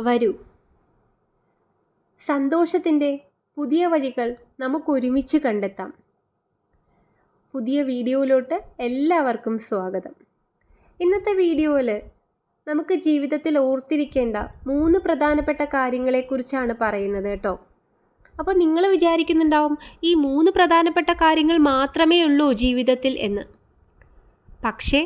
വരൂ, സന്തോഷത്തിൻ്റെ പുതിയ വഴികൾ നമുക്കൊരുമിച്ച് കണ്ടെത്താം. പുതിയ വീഡിയോയിലോട്ട് എല്ലാവർക്കും സ്വാഗതം. ഇന്നത്തെ വീഡിയോയിൽ നമുക്ക് ജീവിതത്തിൽ ഓർത്തിരിക്കേണ്ട 3 പ്രധാനപ്പെട്ട കാര്യങ്ങളെക്കുറിച്ചാണ് പറയുന്നത് കേട്ടോ. അപ്പോൾ നിങ്ങൾ വിചാരിക്കുന്നുണ്ടാവും ഈ 3 പ്രധാനപ്പെട്ട കാര്യങ്ങൾ മാത്രമേ ഉള്ളൂ ജീവിതത്തിൽ എന്ന്. പക്ഷേ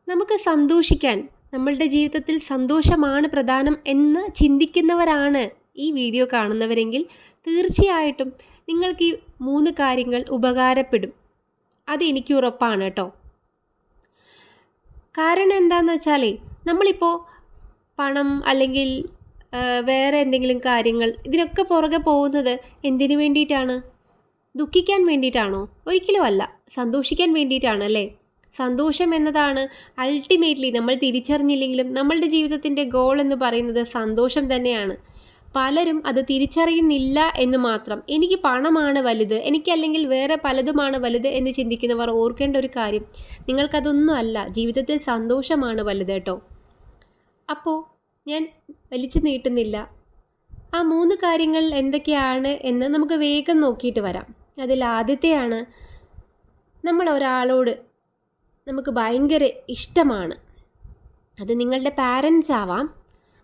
നമുക്ക് സന്തോഷിക്കാൻ, നമ്മളുടെ ജീവിതത്തിൽ സന്തോഷമാണ് പ്രധാനം എന്ന് ചിന്തിക്കുന്നവരാണ് ഈ വീഡിയോ കാണുന്നവരെങ്കിൽ തീർച്ചയായിട്ടും നിങ്ങൾക്ക് ഈ 3 കാര്യങ്ങൾ ഉപകാരപ്പെടും. അത് എനിക്ക് ഉറപ്പാണ് കേട്ടോ. കാരണം എന്താണെന്ന് വെച്ചാൽ നമ്മളിപ്പോൾ പണം അല്ലെങ്കിൽ വേറെ എന്തെങ്കിലും കാര്യങ്ങൾ ഇതിനൊക്കെ പുറകെ പോകുന്നത് എന്തിനു വേണ്ടിയിട്ടാണ്? ദുഃഖിക്കാൻ വേണ്ടിയിട്ടാണോ? ഒരിക്കലും അല്ല, സന്തോഷിക്കാൻ വേണ്ടിയിട്ടാണ് അല്ലേ? സന്തോഷം എന്നതാണ് അൾട്ടിമേറ്റ്ലി നമ്മൾ തിരിച്ചറിഞ്ഞില്ലെങ്കിലും നമ്മളുടെ ജീവിതത്തിൻ്റെ ഗോൾ എന്ന് പറയുന്നത് സന്തോഷം തന്നെയാണ്. പലരും അത് തിരിച്ചറിയുന്നില്ല എന്ന് മാത്രം. എനിക്ക് പണമാണ് വലുത്, എനിക്കല്ലെങ്കിൽ വേറെ പലതുമാണ് വലുത് എന്ന് ചിന്തിക്കുന്നവർ ഓർക്കേണ്ട ഒരു കാര്യം, നിങ്ങൾക്കതൊന്നും അല്ല, ജീവിതത്തിൽ സന്തോഷമാണ് വലുത് കേട്ടോ. അപ്പോൾ ഞാൻ വലിച്ചു നീട്ടുന്നില്ല. ആ 3 കാര്യങ്ങൾ എന്തൊക്കെയാണ് എന്ന് നമുക്ക് വേഗം നോക്കിയിട്ട് വരാം. അതിൽ ആദ്യത്തെയാണ്, നമ്മൾ ഒരാളോട് നമുക്ക് ഭയങ്കര ഇഷ്ടമാണ്. അത് നിങ്ങളുടെ പാരൻസ് ആവാം,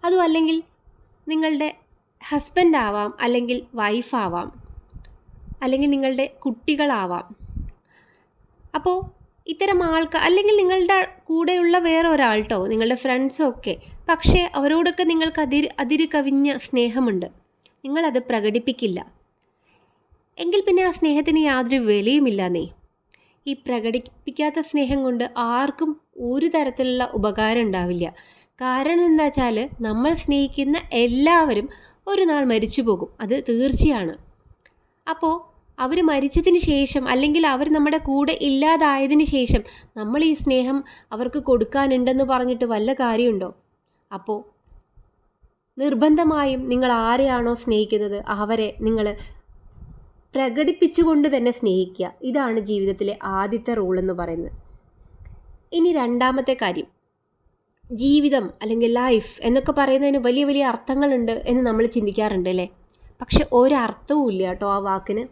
അതും അല്ലെങ്കിൽ നിങ്ങളുടെ ഹസ്ബൻഡ് ആവാം, അല്ലെങ്കിൽ വൈഫാവാം, അല്ലെങ്കിൽ നിങ്ങളുടെ കുട്ടികളാവാം. അപ്പോൾ ഇത്തരം ആൾക്കാർ, അല്ലെങ്കിൽ നിങ്ങളുടെ കൂടെയുള്ള വേറെ ഒരാൾ കേട്ടോ, നിങ്ങളുടെ ഫ്രണ്ട്സും ഒക്കെ. പക്ഷേ അവരോടൊക്കെ നിങ്ങൾക്ക് അതിര് കവിഞ്ഞ സ്നേഹമുണ്ട്, നിങ്ങളത് പ്രകടിപ്പിക്കില്ല. എങ്കിൽ പിന്നെ ആ സ്നേഹത്തിന് യാതൊരു വിലയുമില്ലെന്നേ. ഈ പ്രകടിപ്പിക്കാത്ത സ്നേഹം കൊണ്ട് ആർക്കും ഒരു തരത്തിലുള്ള ഉപകാരം ഉണ്ടാവില്ല. കാരണം എന്താ വെച്ചാൽ നമ്മൾ സ്നേഹിക്കുന്ന എല്ലാവരും ഒരു നാൾ മരിച്ചു പോകും, അത് തീർച്ചയാണ്. അപ്പോൾ അവർ മരിച്ചതിന് ശേഷം, അല്ലെങ്കിൽ അവർ നമ്മുടെ കൂടെ ഇല്ലാതായതിന് ശേഷം നമ്മൾ ഈ സ്നേഹം അവർക്ക് കൊടുക്കാനുണ്ടെന്ന് പറഞ്ഞിട്ട് വല്ല കാര്യമുണ്ടോ? അപ്പോൾ നിർബന്ധമായും നിങ്ങൾ ആരെയാണോ സ്നേഹിക്കുന്നത് അവരെ നിങ്ങൾ പ്രകടിപ്പിച്ചുകൊണ്ട് തന്നെ സ്നേഹിക്കുക. ഇതാണ് ജീവിതത്തിലെ ആദ്യത്തെ റൂൾ എന്ന് പറയുന്നത്. ഇനി രണ്ടാമത്തെ കാര്യം, ജീവിതം അല്ലെങ്കിൽ ലൈഫ് എന്നൊക്കെ പറയുന്നതിന് വലിയ വലിയ അർത്ഥങ്ങളുണ്ട് എന്ന് നമ്മൾ ചിന്തിക്കാറുണ്ട് അല്ലേ? പക്ഷെ ഒരർത്ഥവും ഇല്ല കേട്ടോ ആ വാക്കിന്.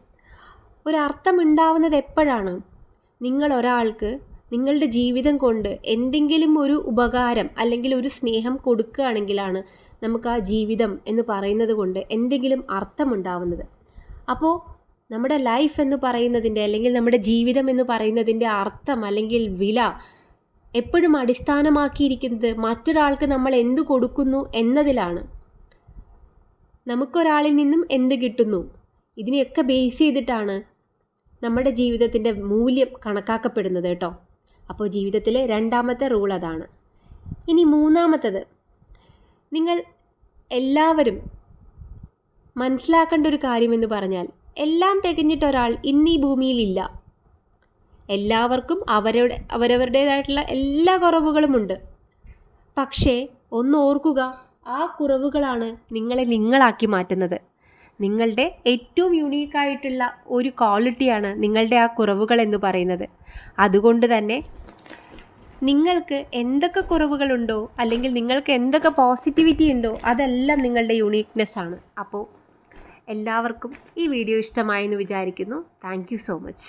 ഒരർത്ഥം ഉണ്ടാവുന്നത് എപ്പോഴാണ്? നിങ്ങൾ ഒരാൾക്ക് നിങ്ങളുടെ ജീവിതം കൊണ്ട് എന്തെങ്കിലും ഒരു ഉപകാരം അല്ലെങ്കിൽ ഒരു സ്നേഹം കൊടുക്കുകയാണെങ്കിലാണ് നമുക്ക് ആ ജീവിതം എന്ന് പറയുന്നത് കൊണ്ട് എന്തെങ്കിലും അർത്ഥമുണ്ടാവുന്നത്. അപ്പോൾ നമ്മുടെ ലൈഫ് എന്ന് പറയുന്നതിൻ്റെ, അല്ലെങ്കിൽ നമ്മുടെ ജീവിതം എന്ന് പറയുന്നതിൻ്റെ അർത്ഥം അല്ലെങ്കിൽ വില എപ്പോഴും അടിസ്ഥാനമാക്കിയിരിക്കുന്നത് മറ്റൊരാൾക്ക് നമ്മൾ എന്ത് കൊടുക്കുന്നു എന്നതിലാണ്. നമുക്കൊരാളിൽ നിന്നും എന്ത് കിട്ടുന്നു, ഇതിനെയൊക്കെ ബേസ് ചെയ്തിട്ടാണ് നമ്മുടെ ജീവിതത്തിൻ്റെ മൂല്യം കണക്കാക്കപ്പെടുന്നത് കേട്ടോ. അപ്പോൾ ജീവിതത്തിലെ രണ്ടാമത്തെ റൂൾ അതാണ്. ഇനി മൂന്നാമത്തത്, നിങ്ങൾ എല്ലാവരും മനസ്സിലാക്കേണ്ട ഒരു കാര്യമെന്ന് പറഞ്ഞാൽ, എല്ലാം തികഞ്ഞിട്ടൊരാൾ ഇന്ന് ഈ ഭൂമിയിലില്ല. എല്ലാവർക്കും അവരവരുടേതായിട്ടുള്ള എല്ലാ കുറവുകളുമുണ്ട്. പക്ഷേ ഒന്ന് ഓർക്കുക, ആ കുറവുകളാണ് നിങ്ങളെ നിങ്ങളാക്കി മാറ്റുന്നത്. നിങ്ങളുടെ ഏറ്റവും യുണീക്കായിട്ടുള്ള ഒരു ക്വാളിറ്റിയാണ് നിങ്ങളുടെ ആ കുറവുകൾ എന്ന് പറയുന്നത്. അതുകൊണ്ട് തന്നെ നിങ്ങൾക്ക് എന്തൊക്കെ കുറവുകളുണ്ടോ, അല്ലെങ്കിൽ നിങ്ങൾക്ക് എന്തൊക്കെ പോസിറ്റിവിറ്റി ഉണ്ടോ, അതെല്ലാം നിങ്ങളുടെ യുണീക്ക്നെസ് ആണ്. അപ്പോൾ എല്ലാവർക്കും ഈ വീഡിയോ ഇഷ്ടമായെന്ന് വിചാരിക്കുന്നു. Thank you so much.